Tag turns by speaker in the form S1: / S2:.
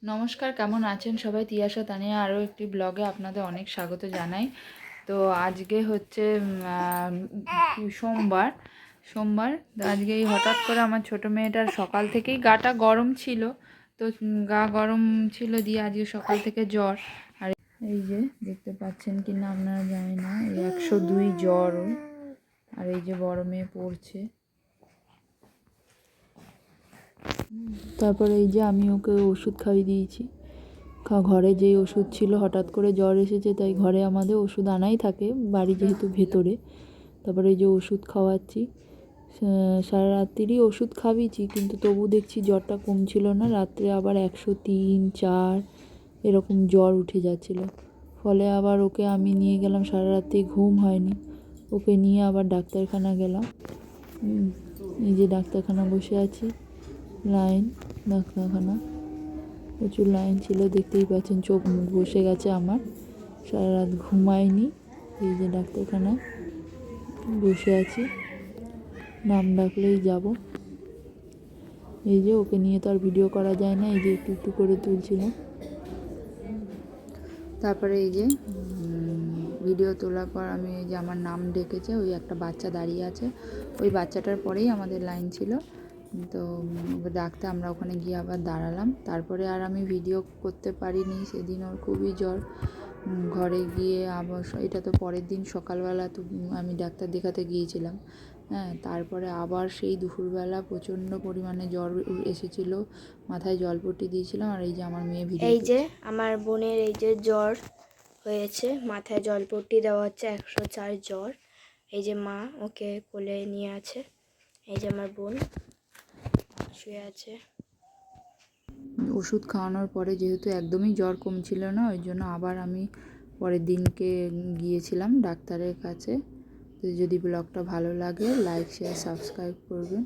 S1: নমস্কার, কেমন আছেন সবাই? তিয়াশা তানিয়া আরও একটি ব্লগে আপনাদের অনেক স্বাগত জানাই। তো আজকে হচ্ছে সোমবার সোমবার তো আজকে এই হঠাৎ করে আমার ছোটো মেয়েটার সকাল থেকেই গাটা গরম ছিল। তো গা গরম ছিল দিয়ে আজকে সকাল থেকে জ্বর। আর এই যে দেখতে পাচ্ছেন কি না আপনারা জানি না, এই 102 জ্বর ওর। আর এই যে বড় মেয়ে পড়ছে। তারপরে এই যে আমি ওকে ওষুধ খাইয়ে দিয়েছি। ঘরে যেই ওষুধ ছিল, হঠাৎ করে জ্বর এসেছে তাই ঘরে আমাদের ওষুধ আনাই থাকে, বাড়ি যেহেতু ভেতরে। তারপরে এই যে ওষুধ খাওয়াচ্ছি, সারা রাত্রিরই ওষুধ খাইয়েছি, কিন্তু তবু দেখছি জ্বরটা কমছিল না। রাত্রে আবার 103, 4 এরকম জ্বর উঠে যাচ্ছিল। ফলে আবার ওকে আমি নিয়ে গেলাম, সারা রাত্রি ঘুম হয়নি। ওকে নিয়ে আবার ডাক্তারখানা গেলাম। এই যে ডাক্তারখানা বসে আছি, লাইন ডাক্তারখানা, প্রচুর লাইন ছিল, দেখতেই পাচ্ছেন। চোখ মুখ বসে গেছে আমার, সারা রাত ঘুমাইনি। এই যে ডাক্তারখানায় বসে আছি, নাম ডাকলেই যাব। এই যে ওকে নিয়ে তো আর ভিডিও করা যায় না, এই যে একটু একটু করে তুলছিলাম। তারপরে এই যে ভিডিও তোলার পর আমি এই যে আমার নাম ডেকেছে, ওই একটা বাচ্চা দাঁড়িয়ে আছে, ওই বাচ্চাটার পরেই আমাদের লাইন ছিল। তো ডাকতে আমরা ওখানে গিয়ে আবার দাঁড়ালাম। তারপরে আর আমি ভিডিও করতে পারিনি, সেদিন ওর খুবই জ্বর। ঘরে গিয়ে আবার এটা তো পরের দিন সকালবেলা তো আমি ডাক্তার দেখাতে গিয়েছিলাম। হ্যাঁ, তারপরে আবার সেই দুপুরবেলা প্রচণ্ড পরিমাণে জ্বর এসেছিল, মাথায় জলপট্টি দিয়েছিলাম। আর এই যে আমার মেয়ে ভিডিও,
S2: এই যে আমার বোনের এই যে জ্বর হয়েছে, মাথায় জলপট্টি দেওয়া হচ্ছে, 104 জ্বর। এই যে মা ওকে কোলে নিয়ে আছে, এই যে আমার বোন শুয়ে আছে।
S1: ওষুধ খাওয়ানোর পরে যেহেতু একদমই জ্বর কমছিল না, ওই জন্য আবার আমি পরের দিনকে গিয়েছিলাম ডাক্তারের কাছে। তো যদি ব্লগটা ভালো লাগে, লাইক, শেয়ার, সাবস্ক্রাইব করবেন।